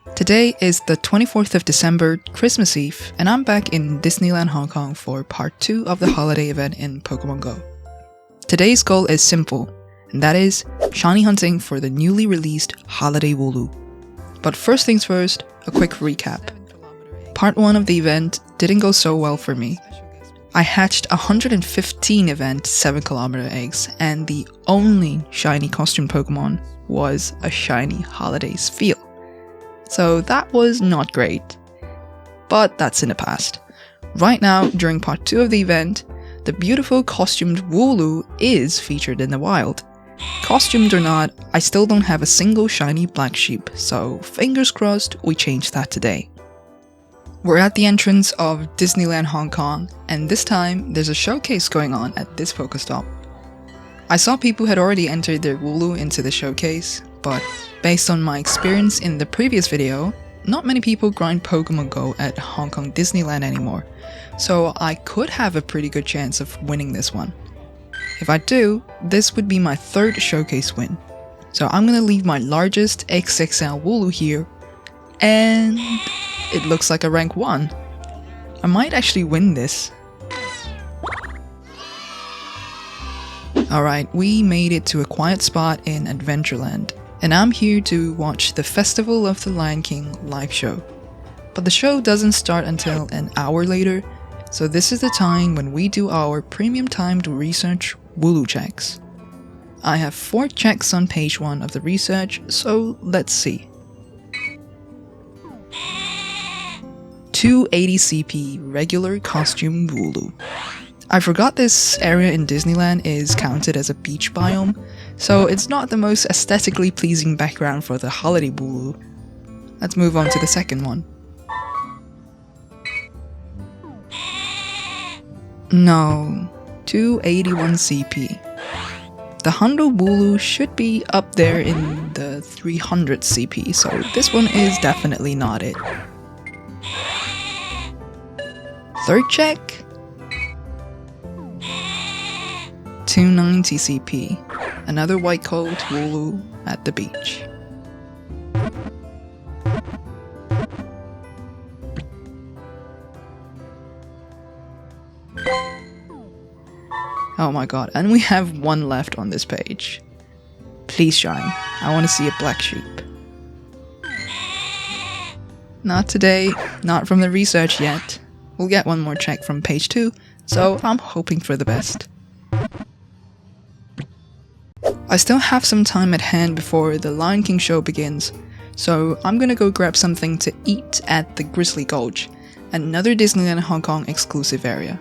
Today is the 24th of December, Christmas Eve, and I'm back in Disneyland Hong Kong for part 2 of the holiday event in Pokemon Go. Today's goal is simple, and that is shiny hunting for the newly released Holiday Wooloo. But first things first, a quick recap. Part 1 of the event didn't go so well for me. I hatched 115 event 7km eggs, and the only shiny costume Pokemon was a shiny Holiday Spheal. So that was not great. But that's in the past. Right now, during part 2 of the event, the beautiful costumed Wooloo is featured in the wild. Costumed or not, I still don't have a single shiny black sheep, so fingers crossed we change that today. We're at the entrance of Disneyland Hong Kong, and this time there's a showcase going on at this Pokestop. I saw people had already entered their Wooloo into the showcase, but based on my experience in the previous video, not many people grind Pokemon Go at Hong Kong Disneyland anymore, so I could have a pretty good chance of winning this one. If I do, this would be my third showcase win. So I'm gonna leave my largest XXL Wooloo here, and it looks like a rank 1. I might actually win this. Alright, we made it to a quiet spot in Adventureland, and I'm here to watch the Festival of the Lion King live show. But the show doesn't start until an hour later, so this is the time when we do our premium timed research Wooloo checks. I have 4 checks on page 1 of the research, so let's see. 280 CP regular costume Wooloo. I forgot this area in Disneyland is counted as a beach biome, so it's not the most aesthetically pleasing background for the Holiday Wooloo. Let's move on to the second one. No, 281 CP. The Hundo Wooloo should be up there in the 300 CP, so this one is definitely not it. Third check. 290 CP. Another white coat Wooloo at the beach. Oh my god, and we have one left on this page. Please shine, I want to see a black sheep. Not today, not from the research yet. We'll get one more check from page 2, so I'm hoping for the best. I still have some time at hand before the Lion King show begins, so I'm gonna go grab something to eat at the Grizzly Gulch, another Disneyland Hong Kong exclusive area.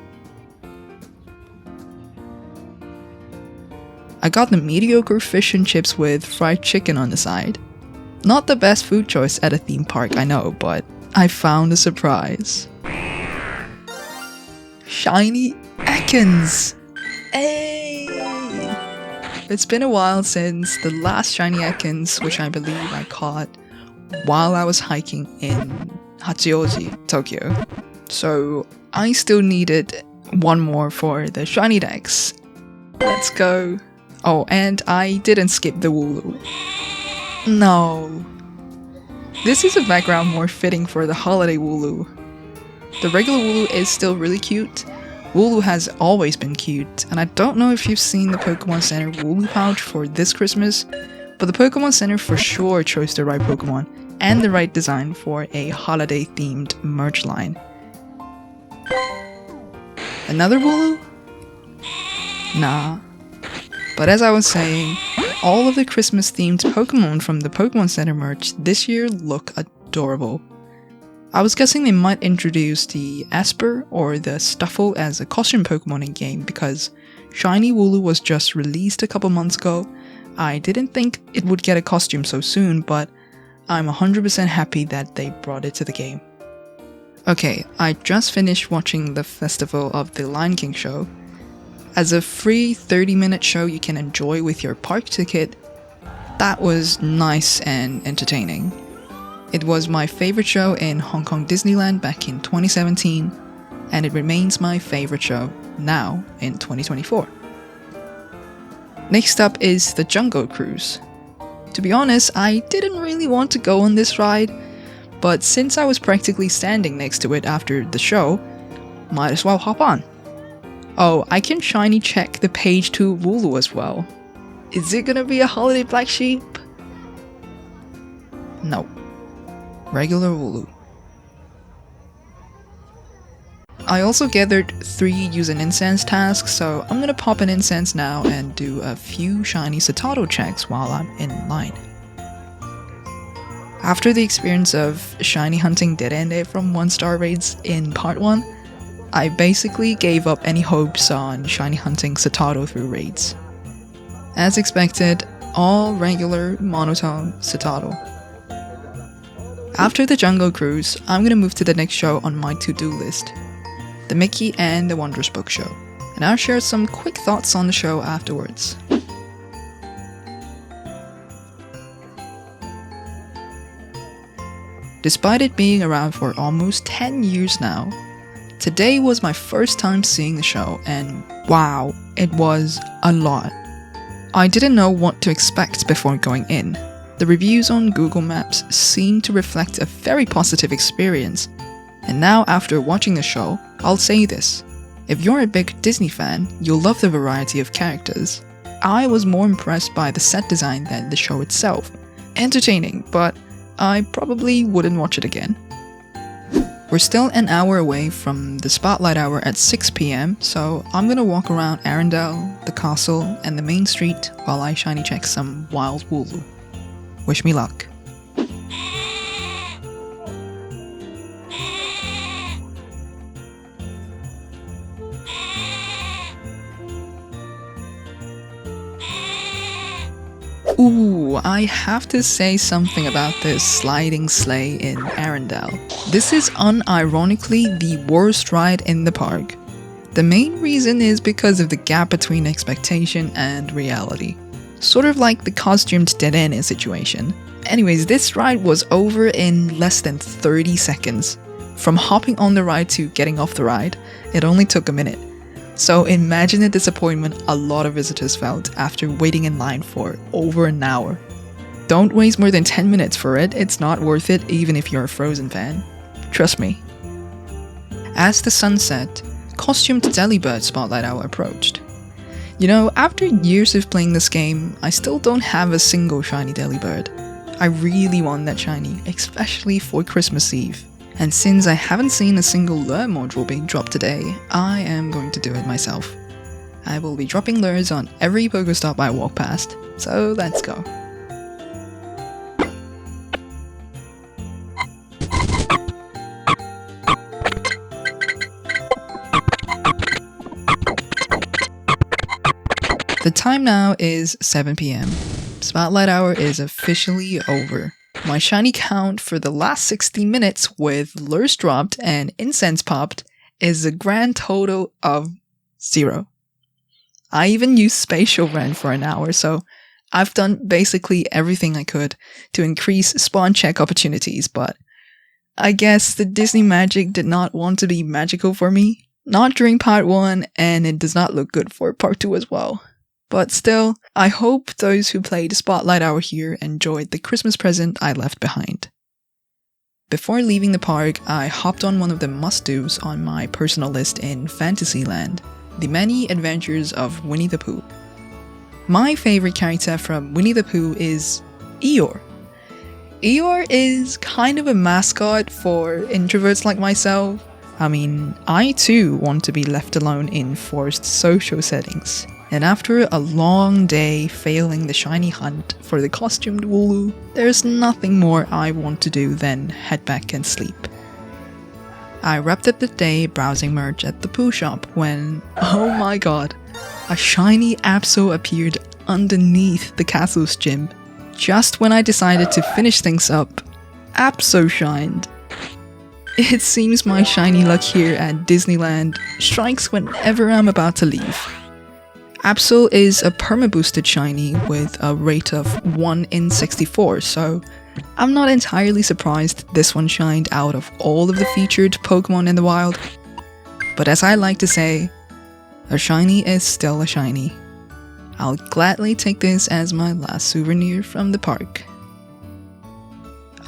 I got the mediocre fish and chips with fried chicken on the side. Not the best food choice at a theme park, I know, but I found a surprise. Shiny Ekans! Hey! It's been a while since the last shiny Ekans, which I believe I caught while I was hiking in Hachioji, Tokyo. So I still needed one more for the shiny decks. Let's go. Oh, and I didn't skip the Wooloo. No. This is a background more fitting for the Holiday Wooloo. The regular Wooloo is still really cute. Wooloo has always been cute, and I don't know if you've seen the Pokemon Center Wooloo pouch for this Christmas, but the Pokemon Center for sure chose the right Pokemon and the right design for a holiday-themed merch line. Another Wooloo? Nah. But as I was saying, all of the Christmas-themed Pokemon from the Pokemon Center merch this year look adorable. I was guessing they might introduce the Esper or the Stuffle as a costume Pokemon in-game because Shiny Wooloo was just released a couple months ago. I didn't think it would get a costume so soon, but I'm 100% happy that they brought it to the game. Okay, I just finished watching the Festival of the Lion King show. As a free 30-minute show you can enjoy with your park ticket, that was nice and entertaining. It was my favorite show in Hong Kong Disneyland back in 2017, and it remains my favorite show now in 2024. Next up is the Jungle Cruise. To be honest, I didn't really want to go on this ride, but since I was practically standing next to it after the show, might as well hop on. Oh, I can shiny check the page 2 Wooloo as well. Is it gonna be a holiday black sheep? No. Regular Wooloo. I also gathered 3 use an incense tasks, so I'm gonna pop an incense now and do a few shiny Satato checks while I'm in line. After the experience of shiny hunting dead ended from 1-star raids in part 1, I basically gave up any hopes on shiny hunting Satato through raids. As expected, all regular monotone Satato. After the Jungle Cruise, I'm gonna move to the next show on my to-do list, the Mickey and the Wondrous Book Show, and I'll share some quick thoughts on the show afterwards. Despite it being around for almost 10 years now, today was my first time seeing the show, and wow, it was a lot. I didn't know what to expect before going in. The reviews on Google Maps seemed to reflect a very positive experience, and now after watching the show, I'll say this. If you're a big Disney fan, you'll love the variety of characters. I was more impressed by the set design than the show itself. Entertaining, but I probably wouldn't watch it again. We're still an hour away from the spotlight hour at 6 PM, so I'm gonna walk around Arendelle, the castle, and the main street while I shiny check some wild Wooloo. Wish me luck. Ooh, I have to say something about this sliding sleigh in Arendelle. This is unironically the worst ride in the park. The main reason is because of the gap between expectation and reality. Sort of like the costumed dead end situation. Anyways, this ride was over in less than 30 seconds. From hopping on the ride to getting off the ride, it only took a minute. So imagine the disappointment a lot of visitors felt after waiting in line for over an hour. Don't waste more than 10 minutes for it, it's not worth it even if you're a Frozen fan. Trust me. As the sun set, costumed Delibird Spotlight Hour approached. You know, after years of playing this game, I still don't have a single shiny Delibird. I really want that shiny, especially for Christmas Eve. And since I haven't seen a single lure module being dropped today, I am going to do it myself. I will be dropping lures on every Pokestop I walk past, so let's go. The time now is 7 PM. Spotlight Hour is officially over. My shiny count for the last 60 minutes with lures dropped and incense popped is a grand total of 0. I even used Spatial Rend for an hour, so I've done basically everything I could to increase spawn check opportunities, but I guess the Disney magic did not want to be magical for me. Not during part 1, and it does not look good for part 2 as well. But still, I hope those who played Spotlight Hour here enjoyed the Christmas present I left behind. Before leaving the park, I hopped on one of the must-dos on my personal list in Fantasyland, The Many Adventures of Winnie the Pooh. My favorite character from Winnie the Pooh is Eeyore. Eeyore is kind of a mascot for introverts like myself. I mean, I too want to be left alone in forced social settings. And after a long day failing the shiny hunt for the costumed Wooloo, there's nothing more I want to do than head back and sleep. I wrapped up the day browsing merch at the Pooh shop when, oh my god, a shiny Absol appeared underneath the castle's gym. Just when I decided to finish things up, Absol shined. It seems my shiny luck here at Disneyland strikes whenever I'm about to leave. Absol is a perma-boosted shiny with a rate of 1 in 64, so I'm not entirely surprised this one shined out of all of the featured Pokemon in the wild. But as I like to say, a shiny is still a shiny. I'll gladly take this as my last souvenir from the park.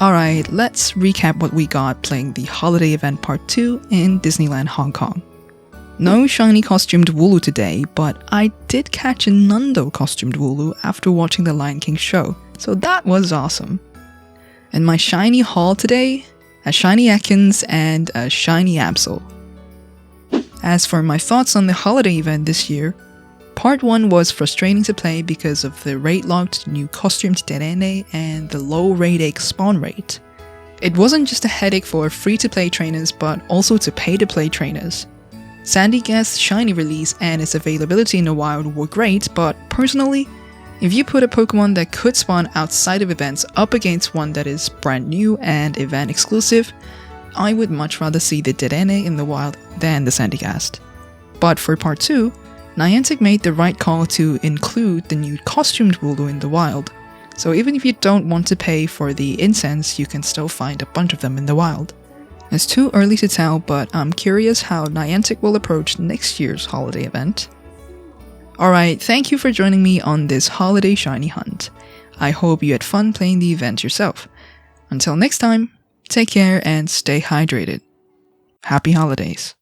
Alright, let's recap what we got playing the holiday event part 2 in Disneyland Hong Kong. No shiny costumed Wooloo today, but I did catch a Nundo costumed Wooloo after watching the Lion King show, so that was awesome. And my shiny haul today, a shiny Ekans and a shiny Absol. As for my thoughts on the holiday event this year, Part 1 was frustrating to play because of the rate-locked new costumed Terene and the low raid egg spawn rate. It wasn't just a headache for free-to-play trainers but also to pay-to-play trainers. Sandygath's shiny release and its availability in the wild were great, but personally, if you put a Pokemon that could spawn outside of events up against one that is brand new and event exclusive, I would much rather see the Terene in the wild than the Sandygath. But for Part 2, Niantic made the right call to include the new costumed Wooloo in the wild, so even if you don't want to pay for the incense, you can still find a bunch of them in the wild. It's too early to tell, but I'm curious how Niantic will approach next year's holiday event. Alright, thank you for joining me on this holiday shiny hunt. I hope you had fun playing the event yourself. Until next time, take care and stay hydrated. Happy holidays.